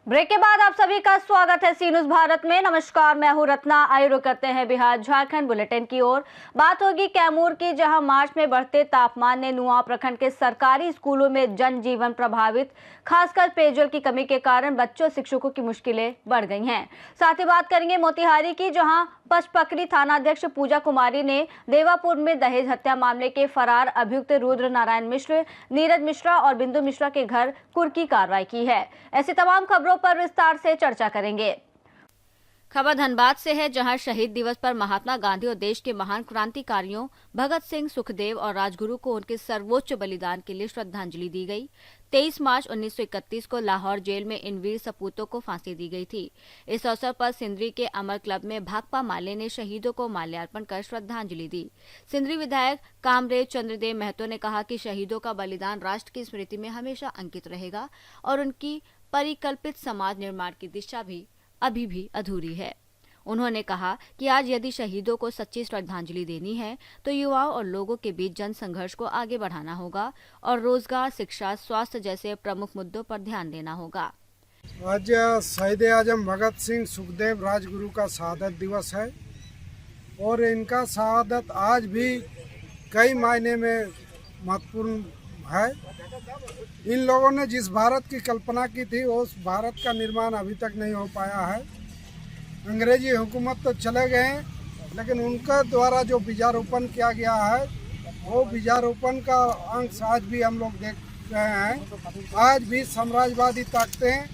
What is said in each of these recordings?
Break के बाद आप सभी का स्वागत है सी न्यूज़ भारत में। नमस्कार, मैं हूं रत्ना। आइए रुक करते हैं बिहार झारखंड बुलेटिन की ओर। बात होगी कैमूर की, जहां मार्च में बढ़ते तापमान ने नुआ प्रखंड के सरकारी स्कूलों में जनजीवन प्रभावित, खासकर पेयजल की कमी के कारण बच्चों शिक्षकों की मुश्किलें बढ़ गई हैं। साथ ही बात करेंगे मोतिहारी की, जहां पचपकड़ी थानाध्यक्ष पूजा कुमारी ने देवापुर में दहेज हत्या मामले के फरार अभियुक्त रुद्र नारायण मिश्र, नीरज मिश्रा और बिंदु मिश्रा के घर कुर्की कार्रवाई की है। ऐसी तमाम खबरों पर विस्तार से चर्चा करेंगे। खबर धनबाद से है, जहां शहीद दिवस पर महात्मा गांधी और देश के महान क्रांतिकारियों भगत सिंह, सुखदेव और राजगुरु को उनके सर्वोच्च बलिदान के लिए श्रद्धांजलि दी गई। 23 मार्च 1931 को लाहौर जेल में इन वीर सपूतों को फांसी दी गई थी। इस अवसर पर सिंदरी के अमर क्लब में भाकपा माले ने शहीदों को माल्यार्पण कर श्रद्धांजलि दी। सिंदरी विधायक कामरेज चंद्रदेव महतो ने कहा कि शहीदों का बलिदान राष्ट्र की स्मृति में हमेशा अंकित रहेगा और उनकी परिकल्पित समाज निर्माण की दिशा भी अभी भी अधूरी है। उन्होंने कहा कि आज यदि शहीदों को सच्ची श्रद्धांजलि देनी है तो युवाओं और लोगों के बीच जन संघर्ष को आगे बढ़ाना होगा और रोजगार, शिक्षा, स्वास्थ्य जैसे प्रमुख मुद्दों पर ध्यान देना होगा। आज शहीद आजम भगत सिंह, सुखदेव, राजगुरु का शहादत दिवस है और इनका शहादत आज भी कई मायने में महत्वपूर्ण है। इन लोगों ने जिस भारत की कल्पना की थी उस भारत का निर्माण अभी तक नहीं हो पाया है। अंग्रेजी हुकूमत तो चले गए, लेकिन उनका द्वारा जो बीजारोपण किया गया है वो बीजारोपण का अंश आज भी हम लोग देख रहे हैं। आज भी साम्राज्यवादी ताकतें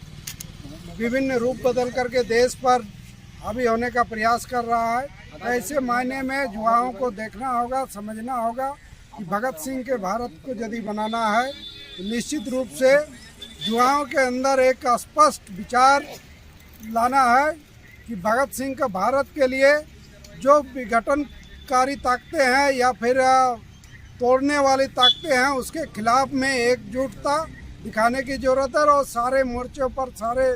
विभिन्न रूप बदल करके देश पर हावी होने का प्रयास कर रहा है। ऐसे मायने में युवाओं को देखना होगा, समझना होगा कि भगत सिंह के भारत को यदि बनाना है तो निश्चित रूप से युवाओं के अंदर एक स्पष्ट विचार लाना है कि भगत सिंह का भारत के लिए जो विघटनकारी ताकतें हैं या फिर तोड़ने वाली ताकतें हैं उसके खिलाफ में एकजुटता दिखाने की ज़रूरत है और सारे मोर्चों पर, सारे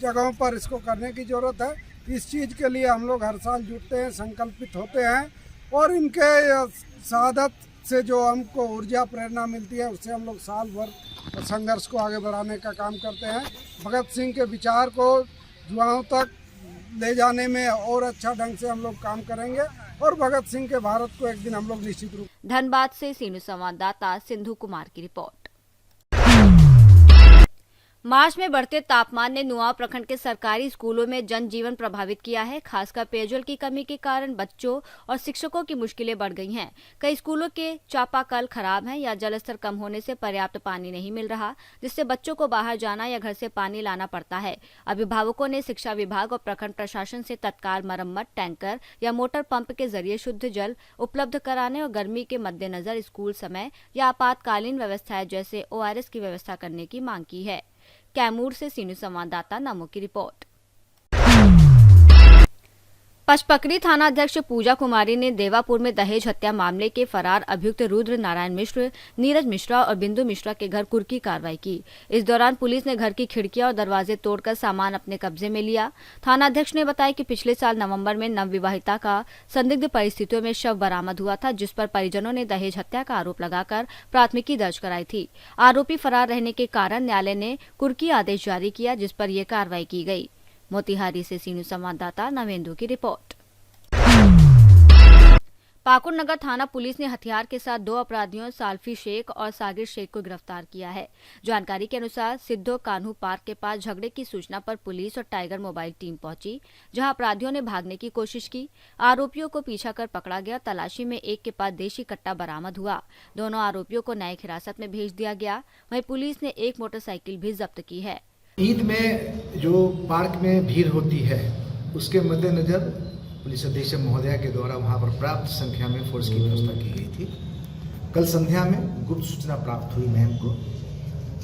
जगहों पर इसको करने की ज़रूरत है। इस चीज़ के लिए हम लोग हर साल जुटते हैं, संकल्पित होते हैं और इनके शहादत से जो हमको ऊर्जा, प्रेरणा मिलती है उससे हम लोग साल भर संघर्ष को आगे बढ़ाने का काम करते हैं। भगत सिंह के विचार को युवाओं तक ले जाने में और अच्छा ढंग से हम लोग काम करेंगे और भगत सिंह के भारत को एक दिन हम लोग निश्चित रूप। धनबाद से सी न्यूज़ संवाददाता सिंधु कुमार की रिपोर्ट। मार्च में बढ़ते तापमान ने नुआ प्रखंड के सरकारी स्कूलों में जनजीवन प्रभावित किया है। खासकर पेयजल की कमी के कारण बच्चों और शिक्षकों की मुश्किलें बढ़ गई हैं। कई स्कूलों के चापाकल खराब हैं या जलस्तर कम होने से पर्याप्त पानी नहीं मिल रहा, जिससे बच्चों को बाहर जाना या घर से पानी लाना पड़ता है। अभिभावकों ने शिक्षा विभाग और प्रखंड प्रशासन से तत्काल मरम्मत, टैंकर या मोटर पंप के जरिए शुद्ध जल उपलब्ध कराने और गर्मी के मद्देनजर स्कूल समय या आपातकालीन व्यवस्थाएं जैसे ORS की व्यवस्था करने की मांग की है। कैमूर से सी न्यूज़ संवाददाता नमो की रिपोर्ट। पचपकड़ी थानाध्यक्ष पूजा कुमारी ने देवापुर में दहेज हत्या मामले के फरार अभियुक्त रुद्र नारायण मिश्र, नीरज मिश्रा और बिंदु मिश्रा के घर कुर्की कार्रवाई की। इस दौरान पुलिस ने घर की खिड़कियां और दरवाजे तोड़कर सामान अपने कब्जे में लिया। थानाध्यक्ष ने बताया कि पिछले साल नवंबर में नवविवाहिता का संदिग्ध परिस्थितियों में शव बरामद हुआ था, जिस पर परिजनों ने दहेज हत्या का आरोप लगाकर प्राथमिकी दर्ज कराई थी। आरोपी फरार रहने के कारण न्यायालय ने कुर्की आदेश जारी किया, जिस पर यह कार्रवाई की गई। मोतिहारी से सी न्यूज़ संवाददाता नवेंदु की रिपोर्ट। पाकुड़ नगर थाना पुलिस ने हथियार के साथ 2 अपराधियों साल्फी शेख और सागिर शेख को गिरफ्तार किया है। जानकारी के अनुसार सिद्धो कान्हू पार्क के पास झगड़े की सूचना पर पुलिस और टाइगर मोबाइल टीम पहुंची, जहां अपराधियों ने भागने की कोशिश की। आरोपियों को पीछा कर पकड़ा गया। तलाशी में एक के पास देशी कट्टा बरामद हुआ। दोनों आरोपियों को न्यायिक हिरासत में भेज दिया गया। वहीं पुलिस ने एक मोटरसाइकिल भी जब्त की है। ईद में जो पार्क में भीड़ होती है उसके मद्देनजर पुलिस अधीक्षक महोदया के द्वारा वहां पर पर्याप्त संख्या में फोर्स की व्यवस्था की गई थी। कल संध्या में गुप्त सूचना प्राप्त हुई मैम को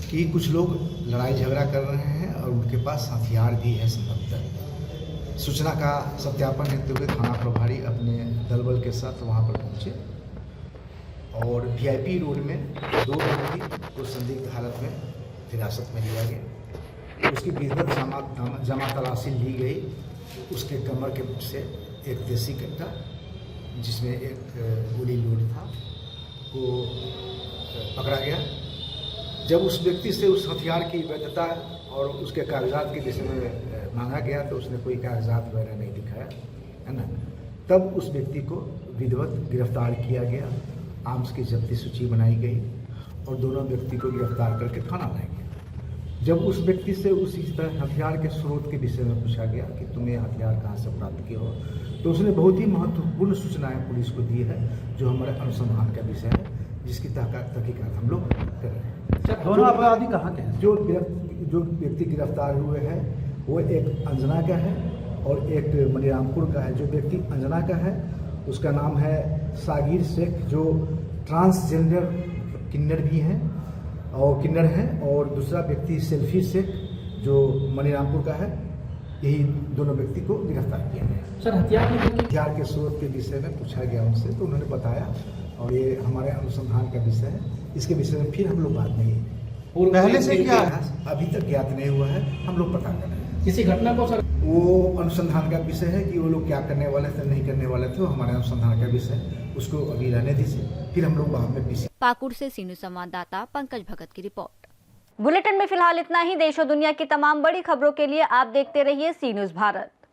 कि कुछ लोग लड़ाई झगड़ा कर रहे हैं और उनके पास हथियार भी है संभवतः। सूचना का सत्यापन हेतु हुए थाना प्रभारी अपने दल बल के साथ वहां पर पहुंचे और VIP रोड में 2 व्यक्ति को संदिग्ध हालत में हिरासत में लिया गया। उसकी विधिवत जमा तलाशी ली गई। उसके कमर के से एक देसी कट्टा जिसमें एक गोली लोड था वो पकड़ा गया। जब उस व्यक्ति से उस हथियार की वैधता और उसके कागजात के विषय में मांगा गया तो उसने कोई कागजात वगैरह नहीं दिखाया, है ना। तब उस व्यक्ति को विधिवत गिरफ्तार किया गया, आर्म्स की जब्ती सूची बनाई गई और दोनों व्यक्ति को गिरफ्तार करके थाना लाया गया। जब उस व्यक्ति से उसी तरह हथियार के स्रोत के विषय में पूछा गया कि तुमने हथियार कहाँ से प्राप्त किए हो, तो उसने बहुत ही महत्वपूर्ण सूचनाएं पुलिस को दी है, जो हमारे अनुसंधान का विषय है, जिसकी तहकीकात हम लोग कर रहे हैं। दोनों अपराधी कहाँ के हैं? जो व्यक्ति गिरफ्तार हुए हैं वो एक अंजना का है और एक मनिरामपुर का है। जो व्यक्ति अंजना का है उसका नाम है सागिर शेख, जो ट्रांसजेंडर किन्नर भी हैं और किन्नर हैं, और दूसरा व्यक्ति सेल्फी शेख जो मनिरामपुर का है। यही दोनों व्यक्ति को गिरफ्तार किया गया। सर हथियार के स्रोत के विषय में पूछा गया उनसे, तो उन्होंने बताया और ये हमारे अनुसंधान का विषय है। इसके विषय में फिर हम लोग बात नहीं, पहले से क्या अभी तक ज्ञात नहीं हुआ है, हम लोग पता कर रहे हैं। किसी घटना को सर वो अनुसंधान का विषय है कि वो लोग क्या करने वाले थे नहीं करने वाले थे, वो हमारे अनुसंधान का विषय है, उसको अभी रहने दीजिए, फिर हम लोग बाद में पीसी। पाकुड़ से सीनू संवाददाता पंकज भगत की रिपोर्ट। बुलेटिन में फिलहाल इतना ही। देश और दुनिया की तमाम बड़ी खबरों के लिए आप देखते रहिए सी न्यूज़ भारत।